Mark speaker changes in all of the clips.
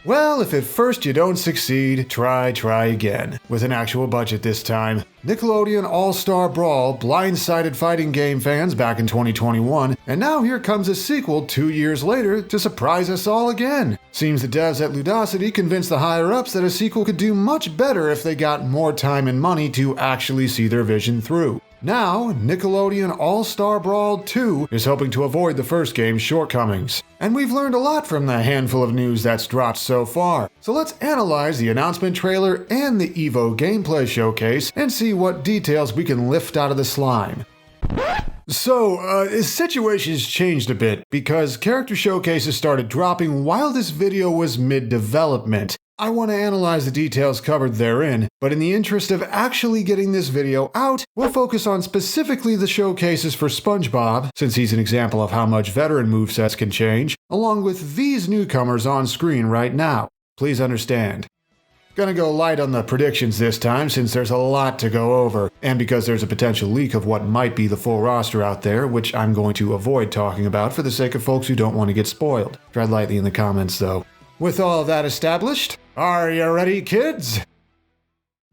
Speaker 1: Well, if at first you don't succeed, try again. With an actual budget this time. Nickelodeon All-Star Brawl blindsided fighting game fans back in 2021, and now here comes a sequel 2 years later to surprise us all again. Seems the devs at Ludosity convinced the higher-ups that a sequel could do much better if they got more time and money to actually see their vision through. Now, Nickelodeon All-Star Brawl 2 is hoping to avoid the first game's shortcomings. And we've learned a lot from the handful of news that's dropped so far. So let's analyze the announcement trailer and the EVO gameplay showcase and see what details we can lift out of the slime. So, his situation's changed a bit because character showcases started dropping while this video was mid-development. I want to analyze the details covered therein, but in the interest of actually getting this video out, we'll focus on specifically the showcases for SpongeBob, since he's an example of how much veteran movesets can change, along with these newcomers on screen right now. Please understand. Gonna go light on the predictions this time since there's a lot to go over, and because there's a potential leak of what might be the full roster out there, which I'm going to avoid talking about for the sake of folks who don't want to get spoiled. Tread lightly in the comments though. With all of that established, are you ready, kids?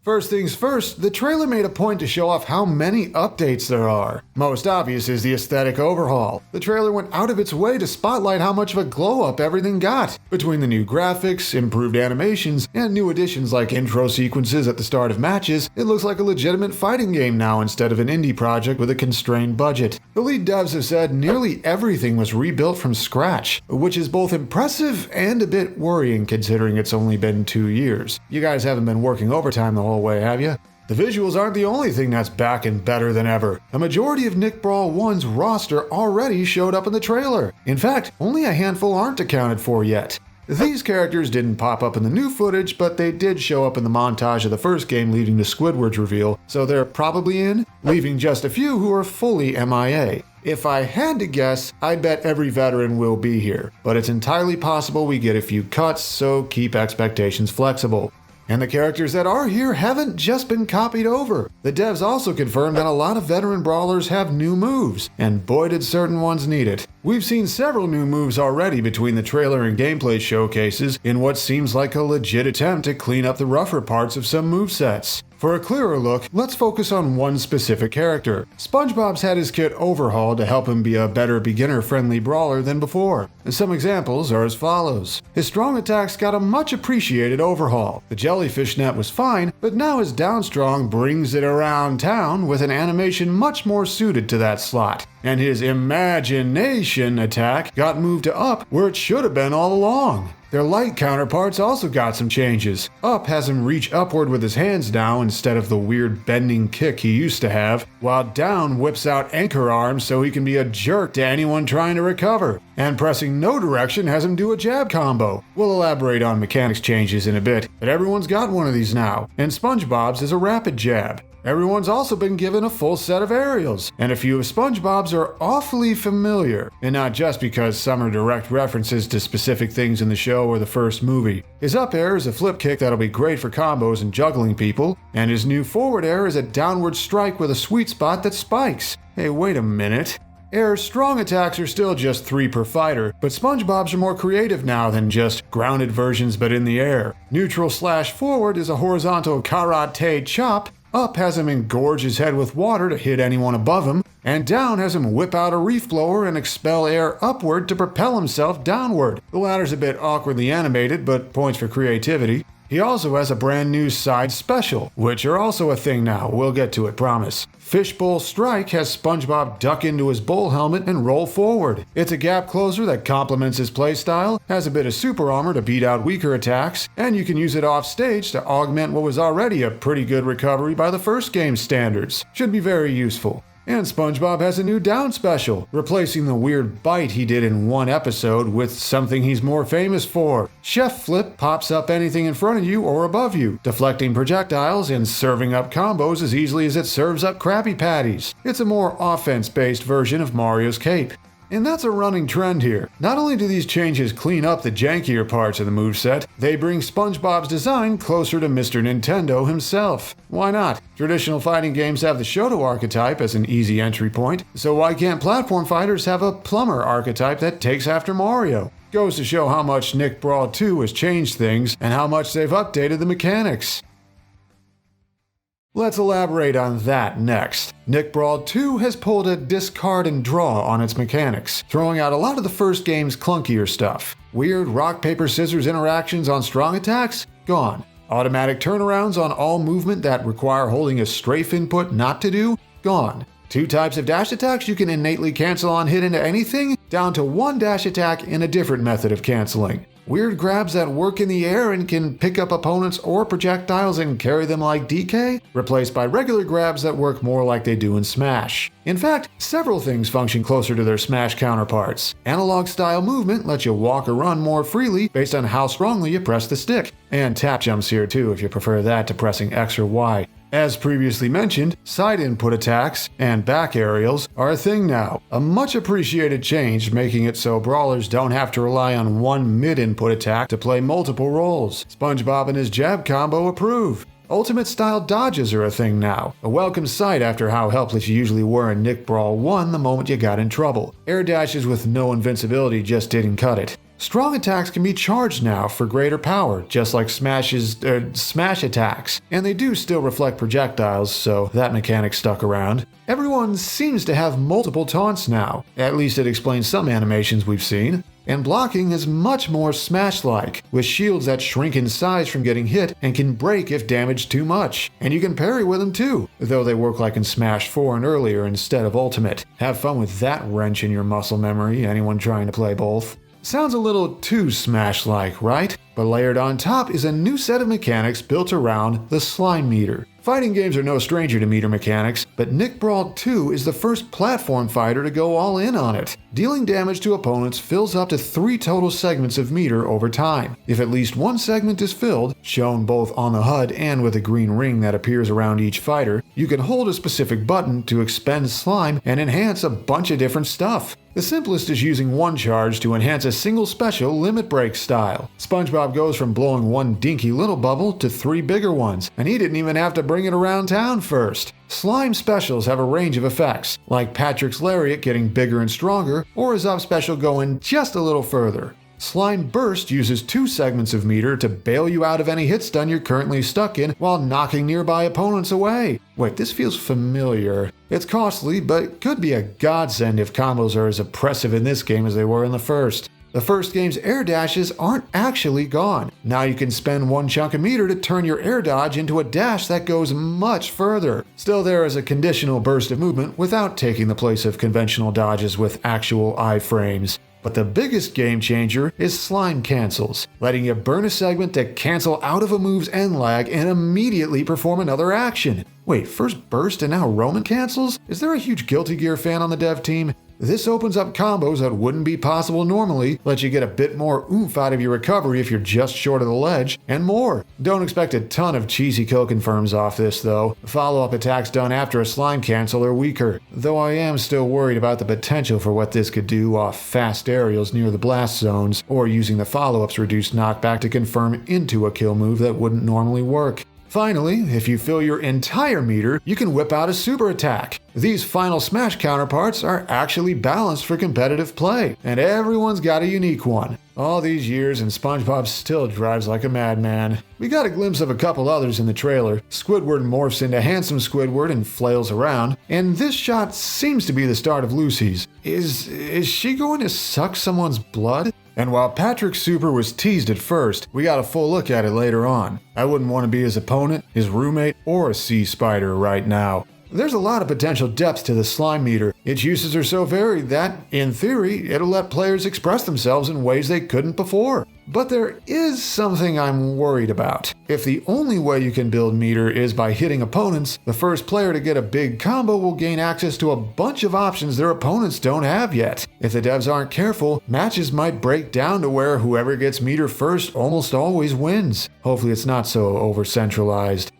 Speaker 1: First things first, the trailer made a point to show off how many updates there are. Most obvious is the aesthetic overhaul. The trailer went out of its way to spotlight how much of a glow-up everything got. Between the new graphics, improved animations, and new additions like intro sequences at the start of matches, it looks like a legitimate fighting game now instead of an indie project with a constrained budget. The lead devs have said nearly everything was rebuilt from scratch, which is both impressive and a bit worrying considering it's only been 2 years. You guys haven't been working overtime the whole way, have you? The visuals aren't the only thing that's back and better than ever. A majority of Nick Brawl 1's roster already showed up in the trailer. In fact, only a handful aren't accounted for yet. These characters didn't pop up in the new footage, but they did show up in the montage of the first game leading to Squidward's reveal, so they're probably in, leaving just a few who are fully MIA. If I had to guess, I'd bet every veteran will be here, but it's entirely possible we get a few cuts, so keep expectations flexible. And the characters that are here haven't just been copied over. The devs also confirmed that a lot of veteran brawlers have new moves, and boy did certain ones need it. We've seen several new moves already between the trailer and gameplay showcases in what seems like a legit attempt to clean up the rougher parts of some movesets. For a clearer look, let's focus on one specific character. SpongeBob's had his kit overhauled to help him be a better beginner-friendly brawler than before. Some examples are as follows. His strong attacks got a much appreciated overhaul. The jellyfish net was fine, but now his down strong brings it around town with an animation much more suited to that slot. And his imagination attack got moved to up where it should have been all along. Their light counterparts also got some changes. Up has him reach upward with his hands now instead of the weird bending kick he used to have, while down whips out anchor arms so he can be a jerk to anyone trying to recover. And pressing no direction has him do a jab combo. We'll elaborate on mechanics changes in a bit, but everyone's got one of these now, and SpongeBob's is a rapid jab. Everyone's also been given a full set of aerials, and a few of SpongeBob's are awfully familiar, and not just because some are direct references to specific things in the show or the first movie. His up air is a flip kick that'll be great for combos and juggling people, and his new forward air is a downward strike with a sweet spot that spikes. Hey, wait a minute. Air's strong attacks are still just 3 per fighter, but SpongeBob's are more creative now than just grounded versions but in the air. Neutral slash forward is a horizontal karate chop. Up has him engorge his head with water to hit anyone above him, and down has him whip out a reef blower and expel air upward to propel himself downward. The latter's a bit awkwardly animated, but points for creativity. He also has a brand new side special, which are also a thing now. We'll get to it, promise. Fishbowl Strike has SpongeBob duck into his bowl helmet and roll forward. It's a gap closer that complements his playstyle, has a bit of super armor to beat out weaker attacks, and you can use it off stage to augment what was already a pretty good recovery by the first game's standards. Should be very useful. And SpongeBob has a new down special, replacing the weird bite he did in one episode with something he's more famous for. Chef Flip pops up anything in front of you or above you, deflecting projectiles and serving up combos as easily as it serves up Krabby Patties. It's a more offense-based version of Mario's cape. And that's a running trend here. Not only do these changes clean up the jankier parts of the moveset, they bring SpongeBob's design closer to Mr. Nintendo himself. Why not? Traditional fighting games have the Shoto archetype as an easy entry point, so why can't platform fighters have a plumber archetype that takes after Mario? Goes to show how much Nick Brawl 2 has changed things and how much they've updated the mechanics. Let's elaborate on that next. Nick Brawl 2 has pulled a discard and draw on its mechanics, throwing out a lot of the first game's clunkier stuff. Weird rock, paper, scissors interactions on strong attacks? Gone. Automatic turnarounds on all movement that require holding a strafe input not to do? Gone. 2 types of dash attacks you can innately cancel on hit into anything, down to 1 dash attack in a different method of canceling. Weird grabs that work in the air and can pick up opponents or projectiles and carry them like DK, replaced by regular grabs that work more like they do in Smash. In fact, several things function closer to their Smash counterparts. Analog style movement lets you walk or run more freely based on how strongly you press the stick. And tap jumps here too if you prefer that to pressing X or Y. As previously mentioned, side input attacks and back aerials are a thing now, a much appreciated change making it so brawlers don't have to rely on one mid-input attack to play multiple roles. SpongeBob and his jab combo approve. Ultimate style dodges are a thing now, a welcome sight after how helpless you usually were in Nick Brawl 1 the moment you got in trouble. Air dashes with no invincibility just didn't cut it. Strong attacks can be charged now for greater power, just like Smash attacks, and they do still reflect projectiles, so that mechanic stuck around. Everyone seems to have multiple taunts now, at least it explains some animations we've seen. And blocking is much more Smash-like, with shields that shrink in size from getting hit and can break if damaged too much. And you can parry with them too, though they work like in Smash 4 and earlier instead of Ultimate. Have fun with that wrench in your muscle memory, anyone trying to play both. Sounds a little too Smash-like, right? But layered on top is a new set of mechanics built around the slime meter. Fighting games are no stranger to meter mechanics, but Nick Brawl 2 is the first platform fighter to go all in on it. Dealing damage to opponents fills up to 3 total segments of meter over time. If at least one segment is filled, shown both on the HUD and with a green ring that appears around each fighter, you can hold a specific button to expend slime and enhance a bunch of different stuff. The simplest is using one charge to enhance a single special limit break style. SpongeBob goes from blowing one dinky little bubble to 3 bigger ones, and he didn't even have to bring it around town first. Slime specials have a range of effects, like Patrick's Lariat getting bigger and stronger, or his up special going just a little further. Slime Burst uses 2 segments of meter to bail you out of any hit stun you're currently stuck in while knocking nearby opponents away. Wait, this feels familiar. It's costly, but could be a godsend if combos are as oppressive in this game as they were in the first. The first game's air dashes aren't actually gone. Now you can spend 1 chunk of meter to turn your air dodge into a dash that goes much further. Still there is a conditional burst of movement without taking the place of conventional dodges with actual iframes. But the biggest game changer is slime cancels, letting you burn a segment to cancel out of a move's end lag and immediately perform another action. Wait, first burst and now Roman cancels? Is there a huge Guilty Gear fan on the dev team? This opens up combos that wouldn't be possible normally, lets you get a bit more oomph out of your recovery if you're just short of the ledge, and more. Don't expect a ton of cheesy kill confirms off this though. Follow-up attacks done after a slime cancel are weaker, though I am still worried about the potential for what this could do off fast aerials near the blast zones, or using the follow-up's reduced knockback to confirm into a kill move that wouldn't normally work. Finally, if you fill your entire meter, you can whip out a super attack. These final Smash counterparts are actually balanced for competitive play, and everyone's got a unique one. All these years and SpongeBob still drives like a madman. We got a glimpse of a couple others in the trailer. Squidward morphs into Handsome Squidward and flails around, and this shot seems to be the start of Lucy's. Is she going to suck someone's blood? And while Patrick's super was teased at first, we got a full look at it later on. I wouldn't want to be his opponent, his roommate, or a sea spider right now. There's a lot of potential depth to the slime meter. Its uses are so varied that, in theory, it'll let players express themselves in ways they couldn't before. But there is something I'm worried about. If the only way you can build meter is by hitting opponents, the first player to get a big combo will gain access to a bunch of options their opponents don't have yet. If the devs aren't careful, matches might break down to where whoever gets meter first almost always wins. Hopefully it's not so over-centralized.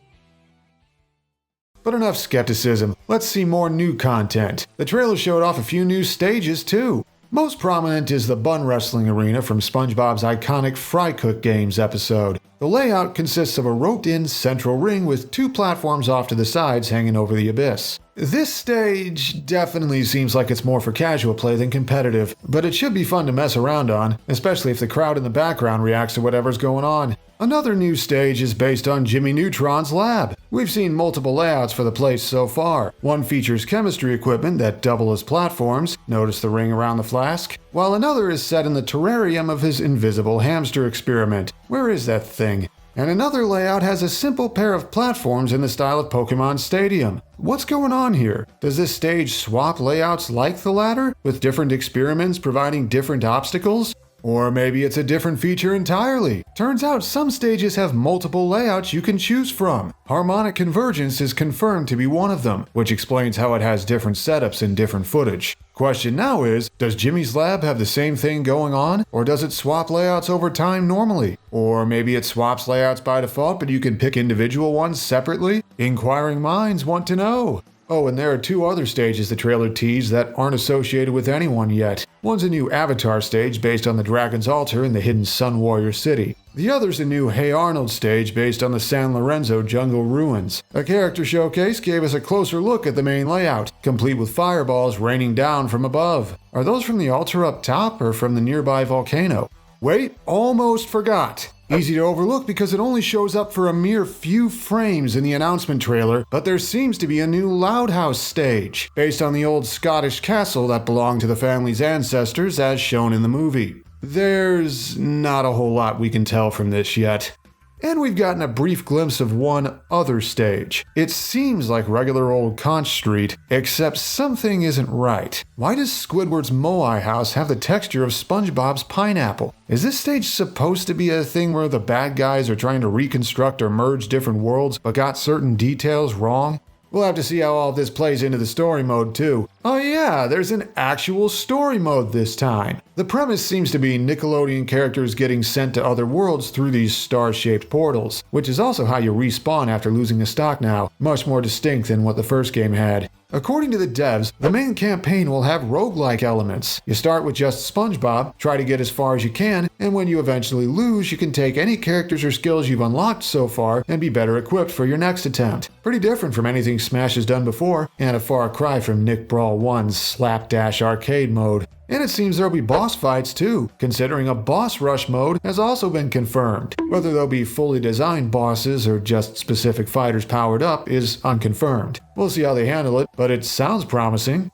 Speaker 1: But enough skepticism, let's see more new content. The trailer showed off a few new stages too. Most prominent is the Bun Wrestling Arena from SpongeBob's iconic Fry Cook Games episode. The layout consists of a roped-in central ring with 2 platforms off to the sides hanging over the abyss. This stage definitely seems like it's more for casual play than competitive, but it should be fun to mess around on, especially if the crowd in the background reacts to whatever's going on. Another new stage is based on Jimmy Neutron's lab. We've seen multiple layouts for the place so far. One features chemistry equipment that double as platforms, notice the ring around the flask, while another is set in the terrarium of his invisible hamster experiment. Where is that thing? And another layout has a simple pair of platforms in the style of Pokemon Stadium. What's going on here? Does this stage swap layouts like the latter, with different experiments providing different obstacles? Or maybe it's a different feature entirely. Turns out some stages have multiple layouts you can choose from. Harmonic Convergence is confirmed to be one of them, which explains how it has different setups and different footage. Question now is, does Jimmy's lab have the same thing going on, or does it swap layouts over time normally? Or maybe it swaps layouts by default, but you can pick individual ones separately? Inquiring minds want to know. Oh, and there are two other stages the trailer teased that aren't associated with anyone yet. One's a new Avatar stage based on the Dragon's Altar in the hidden Sun Warrior City. The other's a new Hey Arnold stage based on the San Lorenzo jungle ruins. A character showcase gave us a closer look at the main layout, complete with fireballs raining down from above. Are those from the altar up top or from the nearby volcano? Wait, almost forgot. Easy to overlook because it only shows up for a mere few frames in the announcement trailer, but there seems to be a new Loud House stage, based on the old Scottish castle that belonged to the family's ancestors as shown in the movie. There's not a whole lot we can tell from this yet. And we've gotten a brief glimpse of one other stage. It seems like regular old Conch Street, except something isn't right. Why does Squidward's Moai house have the texture of SpongeBob's pineapple? Is this stage supposed to be a thing where the bad guys are trying to reconstruct or merge different worlds but got certain details wrong? We'll have to see how all this plays into the story mode too. Oh yeah, there's an actual story mode this time. The premise seems to be Nickelodeon characters getting sent to other worlds through these star-shaped portals, which is also how you respawn after losing a stock now, much more distinct than what the first game had. According to the devs, the main campaign will have roguelike elements. You start with just SpongeBob, try to get as far as you can, and when you eventually lose, you can take any characters or skills you've unlocked so far and be better equipped for your next attempt. Pretty different from anything Smash has done before, and a far cry from Nick Brawl 1's slapdash arcade mode. And it seems there'll be boss fights too, considering a boss rush mode has also been confirmed. Whether they'll be fully designed bosses or just specific fighters powered up is unconfirmed. We'll see how they handle it, but it sounds promising.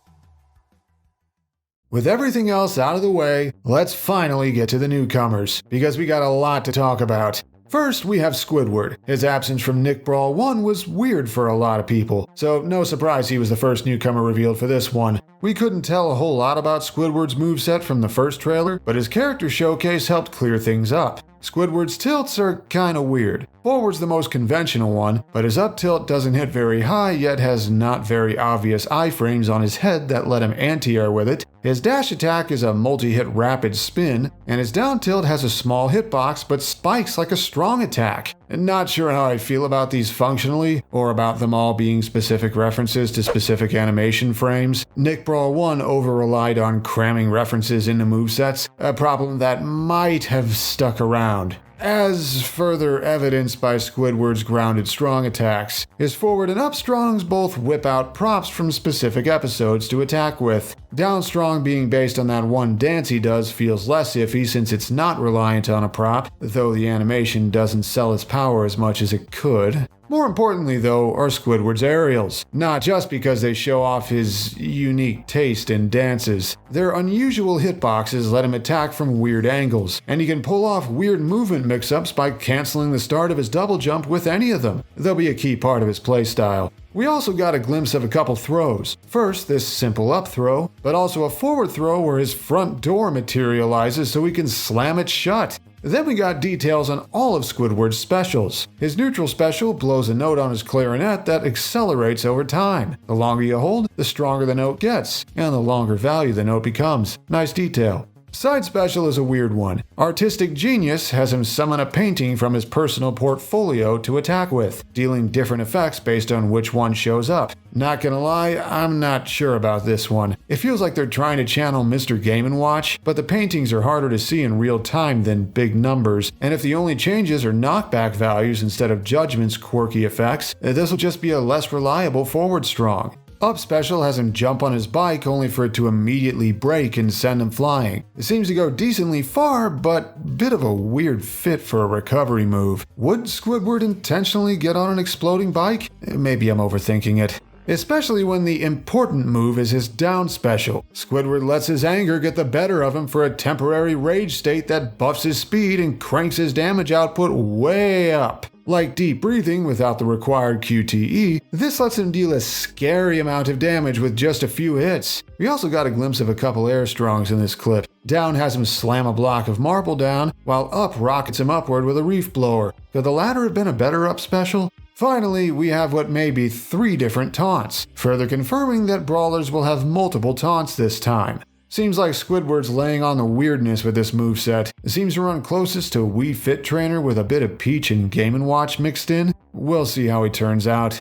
Speaker 1: With everything else out of the way, let's finally get to the newcomers, because we got a lot to talk about. First, we have Squidward. His absence from Nick Brawl 1 was weird for a lot of people, so no surprise he was the first newcomer revealed for this one. We couldn't tell a whole lot about Squidward's moveset from the first trailer, but his character showcase helped clear things up. Squidward's tilts are kinda weird. Forward's the most conventional one, but his up tilt doesn't hit very high yet has not very obvious iframes on his head that let him anti-air with it. His dash attack is a multi-hit rapid spin, and his down tilt has a small hitbox but spikes like a strong attack. Not sure how I feel about these functionally, or about them all being specific references to specific animation frames. Nick Brawl 1 over-relied on cramming references into movesets, a problem that might have stuck around. As further evidenced by Squidward's grounded strong attacks, his forward and up strongs both whip out props from specific episodes to attack with. Down strong being based on that one dance he does feels less iffy since it's not reliant on a prop, though the animation doesn't sell its power as much as it could. More importantly, though, are Squidward's aerials, not just because they show off his unique taste in dances. Their unusual hitboxes let him attack from weird angles, and he can pull off weird movement mix-ups by canceling the start of his double jump with any of them. They'll be a key part of his playstyle. We also got a glimpse of a couple throws. First, this simple up throw, but also a forward throw where his front door materializes so he can slam it shut. Then we got details on all of Squidward's specials. His neutral special blows a note on his clarinet that accelerates over time. The longer you hold, the stronger the note gets, and the longer value the note becomes. Nice detail. Side special is a weird one. Artistic Genius has him summon a painting from his personal portfolio to attack with, dealing different effects based on which one shows up. Not gonna lie, I'm not sure about this one. It feels like they're trying to channel Mr. Game & Watch, but the paintings are harder to see in real time than big numbers, and if the only changes are knockback values instead of Judgment's quirky effects, this will just be a less reliable forward strong. Up special has him jump on his bike only for it to immediately break and send him flying. It seems to go decently far, but bit of a weird fit for a recovery move. Would Squidward intentionally get on an exploding bike? Maybe I'm overthinking it. Especially when the important move is his down special. Squidward lets his anger get the better of him for a temporary rage state that buffs his speed and cranks his damage output way up. Like deep breathing without the required QTE, this lets him deal a scary amount of damage with just a few hits. We also got a glimpse of a couple air strongs in this clip. Down has him slam a block of marble down, while Up rockets him upward with a reef blower. Could the latter have been a better Up special? Finally, we have what may be 3 different taunts, further confirming that brawlers will have multiple taunts this time. Seems like Squidward's laying on the weirdness with this moveset. It seems to run closest to Wii Fit Trainer with a bit of Peach and Game & Watch mixed in. We'll see how he turns out.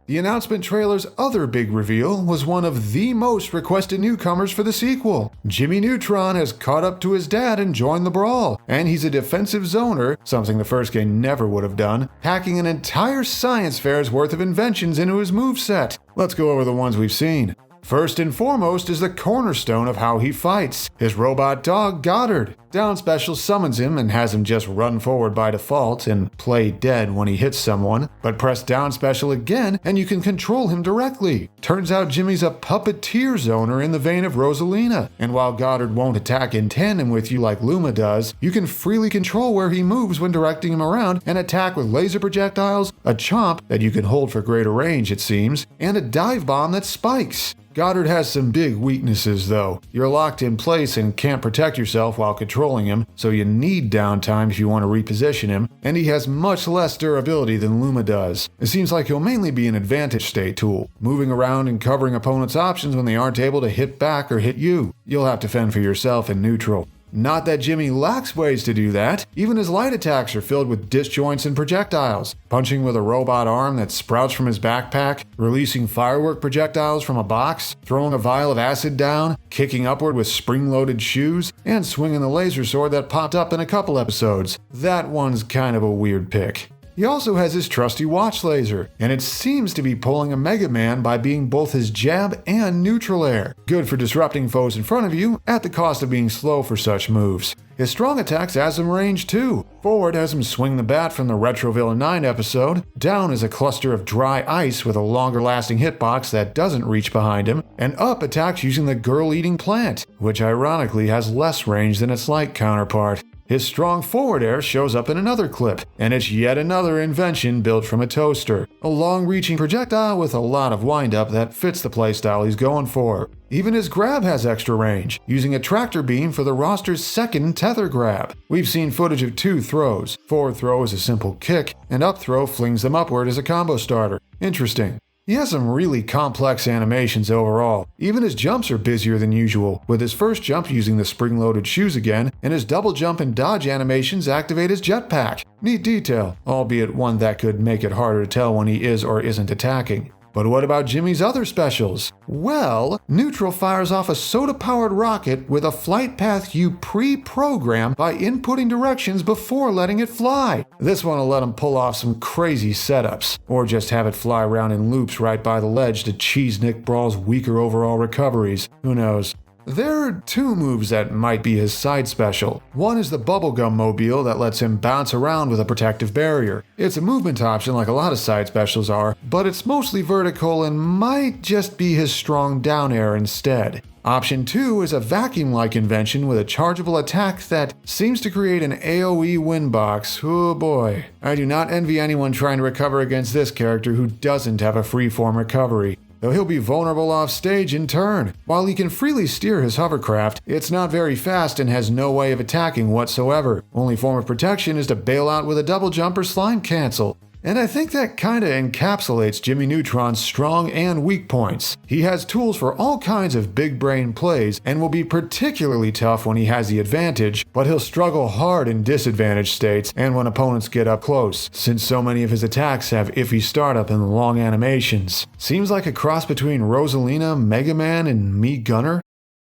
Speaker 1: The announcement trailer's other big reveal was one of the most requested newcomers for the sequel. Jimmy Neutron has caught up to his dad and joined the brawl, and he's a defensive zoner, something the first game never would have done, packing an entire science fair's worth of inventions into his moveset. Let's go over the ones we've seen. First and foremost is the cornerstone of how he fights, his robot dog Goddard. Down special summons him and has him just run forward by default and play dead when he hits someone, but press down special again and you can control him directly. Turns out Jimmy's a puppeteer zoner in the vein of Rosalina, and while Goddard won't attack in tandem with you like Luma does, you can freely control where he moves when directing him around and attack with laser projectiles, a chomp that you can hold for greater range it seems, and a dive bomb that spikes. Goddard has some big weaknesses though. You're locked in place and can't protect yourself while controlling him, so you need downtime if you want to reposition him, and he has much less durability than Luma does. It seems like he'll mainly be an advantage state tool, moving around and covering opponents' options when they aren't able to hit back or hit you. You'll have to fend for yourself in neutral. Not that Jimmy lacks ways to do that. Even his light attacks are filled with disjoints and projectiles. Punching with a robot arm that sprouts from his backpack, releasing firework projectiles from a box, throwing a vial of acid down, kicking upward with spring-loaded shoes, and swinging the laser sword that popped up in a couple episodes. That one's kind of a weird pick. He also has his trusty watch laser, and it seems to be pulling a Mega Man by being both his jab and neutral air. Good for disrupting foes in front of you, at the cost of being slow for such moves. His strong attacks has some range too. Forward has him swing the bat from the Retro Villain 9 episode. Down is a cluster of dry ice with a longer lasting hitbox that doesn't reach behind him. And Up attacks using the girl-eating plant, which ironically has less range than its light counterpart. His strong forward air shows up in another clip, and it's yet another invention built from a toaster. A long-reaching projectile with a lot of wind-up that fits the playstyle he's going for. Even his grab has extra range, using a tractor beam for the roster's second tether grab. We've seen footage of 2 throws. Forward throw is a simple kick, and up throw flings them upward as a combo starter. Interesting. He has some really complex animations overall. Even his jumps are busier than usual, with his first jump using the spring-loaded shoes again, and his double jump and dodge animations activate his jetpack. Neat detail, albeit one that could make it harder to tell when he is or isn't attacking. But what about Jimmy's other specials? Well, Neutral fires off a soda-powered rocket with a flight path you pre-program by inputting directions before letting it fly. This one will let him pull off some crazy setups, or just have it fly around in loops right by the ledge to cheese Nick Brawl's weaker overall recoveries. Who knows? There are 2 moves that might be his side special. One is the bubblegum mobile that lets him bounce around with a protective barrier. It's a movement option like a lot of side specials are, but it's mostly vertical and might just be his strong down air instead. Option 2 is a vacuum-like invention with a chargeable attack that seems to create an AoE win box. Oh boy. I do not envy anyone trying to recover against this character who doesn't have a freeform recovery. Though he'll be vulnerable off stage in turn. While he can freely steer his hovercraft, it's not very fast and has no way of attacking whatsoever. Only form of protection is to bail out with a double jump or slime cancel. And I think that kinda encapsulates Jimmy Neutron's strong and weak points. He has tools for all kinds of big brain plays and will be particularly tough when he has the advantage, but he'll struggle hard in disadvantaged states and when opponents get up close, since so many of his attacks have iffy startup and long animations. Seems like a cross between Rosalina, Mega Man, and Me Gunner.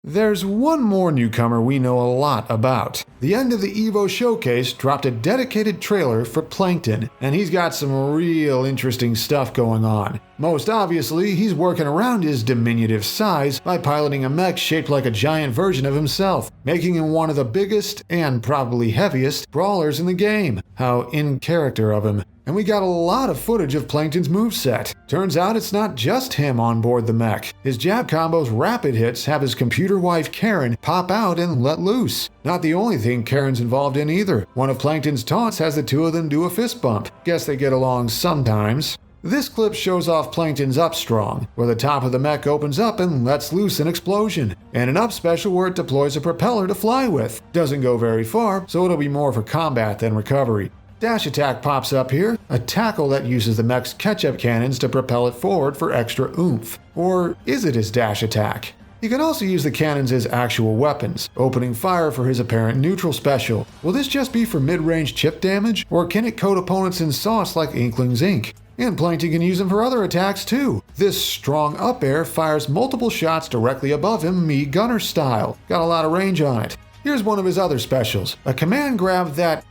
Speaker 1: There's one more newcomer we know a lot about. The end of the EVO showcase dropped a dedicated trailer for Plankton, and he's got some real interesting stuff going on. Most obviously, he's working around his diminutive size by piloting a mech shaped like a giant version of himself, making him one of the biggest and probably heaviest brawlers in the game. How in character of him. And we got a lot of footage of Plankton's moveset. Turns out it's not just him on board the mech. His jab combo's rapid hits have his computer wife Karen pop out and let loose. Not the only thing Karen's involved in either. One of Plankton's taunts has the two of them do a fist bump. Guess they get along sometimes. This clip shows off Plankton's up strong, where the top of the mech opens up and lets loose an explosion, and an up special where it deploys a propeller to fly with. Doesn't go very far, so it'll be more for combat than recovery. Dash attack pops up here, a tackle that uses the mech's catch-up cannons to propel it forward for extra oomph. Or is it his dash attack? He can also use the cannons as actual weapons, opening fire for his apparent neutral special. Will this just be for mid-range chip damage, or can it coat opponents in sauce like Inkling's ink? And Plankton can use them for other attacks too. This strong up air fires multiple shots directly above him, me gunner style. Got a lot of range on it. Here's one of his other specials, a command grab that...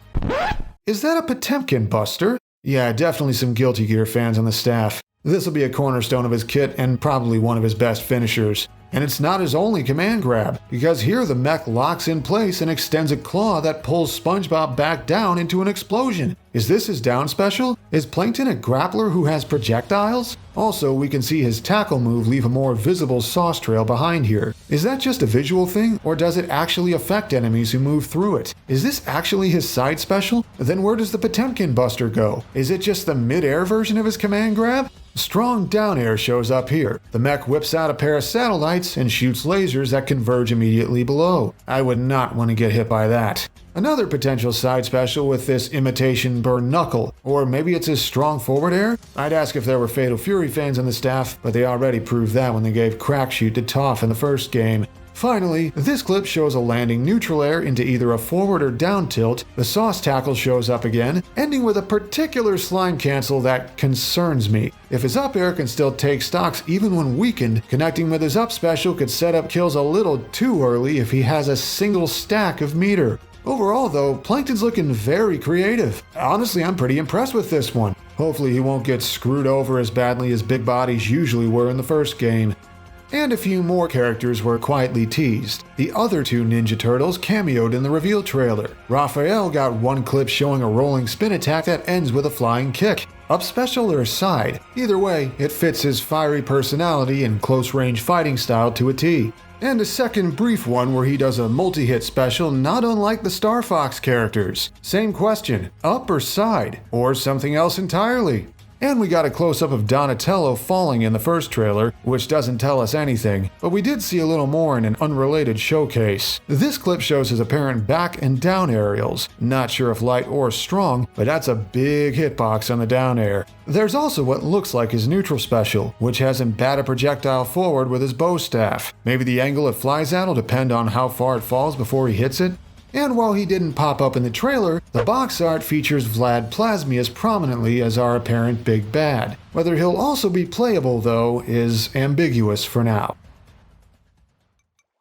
Speaker 1: Is that a Potemkin buster? Yeah, definitely some Guilty Gear fans on the staff. This will be a cornerstone of his kit and probably one of his best finishers. And it's not his only command grab, because here the mech locks in place and extends a claw that pulls SpongeBob back down into an explosion. Is this his down special? Is Plankton a grappler who has projectiles? Also, we can see his tackle move leave a more visible sauce trail behind here. Is that just a visual thing, or does it actually affect enemies who move through it? Is this actually his side special? Then where does the Potemkin Buster go? Is it just the mid-air version of his command grab? Strong down air shows up here. The mech whips out a pair of satellites and shoots lasers that converge immediately below. I would not want to get hit by that. Another potential side special with this imitation burn knuckle, or maybe it's his strong forward air? I'd ask if there were Fatal Fury fans on the staff, but they already proved that when they gave Crack Shoot to Toph in the first game. Finally, this clip shows a landing neutral air into either a forward or down tilt. The sauce tackle shows up again, ending with a particular slime cancel that concerns me. If his up air can still take stocks even when weakened, connecting with his up special could set up kills a little too early if he has a single stack of meter. Overall though, Plankton's looking very creative. Honestly, I'm pretty impressed with this one. Hopefully he won't get screwed over as badly as big bodies usually were in the first game. And a few more characters were quietly teased. The other two Ninja Turtles cameoed in the reveal trailer. Raphael got one clip showing a rolling spin attack that ends with a flying kick. Up special or side? Either way, it fits his fiery personality and close-range fighting style to a T. And a second brief one where he does a multi-hit special not unlike the Star Fox characters. Same question, up or side? Or something else entirely? And we got a close-up of Donatello falling in the first trailer, which doesn't tell us anything, but we did see a little more in an unrelated showcase. This clip shows his apparent back and down aerials. Not sure if light or strong, but that's a big hitbox on the down air. There's also what looks like his neutral special, which has him bat a projectile forward with his bow staff. Maybe the angle it flies at will depend on how far it falls before he hits it. And while he didn't pop up in the trailer, the box art features Vlad Plasmius prominently as our apparent big bad. Whether he'll also be playable, though, is ambiguous for now.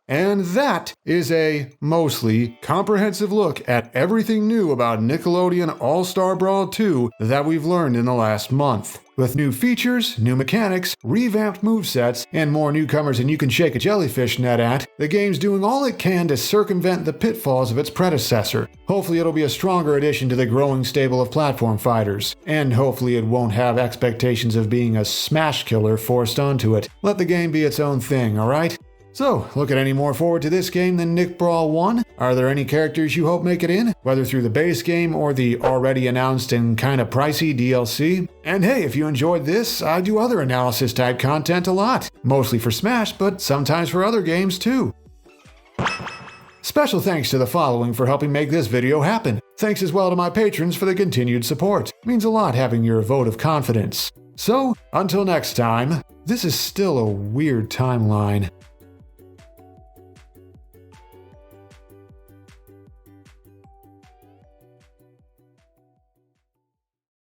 Speaker 1: And that is a mostly comprehensive look at everything new about Nickelodeon All-Star Brawl 2 that we've learned in the last month. With new features, new mechanics, revamped movesets, and more newcomers than you can shake a jellyfish net at, the game's doing all it can to circumvent the pitfalls of its predecessor. Hopefully it'll be a stronger addition to the growing stable of platform fighters, and hopefully it won't have expectations of being a smash killer forced onto it. Let the game be its own thing, alright? So, looking any more forward to this game than Nick Brawl 1? Are there any characters you hope make it in, whether through the base game or the already announced and kinda pricey DLC? And hey, if you enjoyed this, I do other analysis type content a lot. Mostly for Smash, but sometimes for other games too. Special thanks to the following for helping make this video happen. Thanks as well to my patrons for the continued support. It means a lot having your vote of confidence. So, until next time, this is still a weird timeline.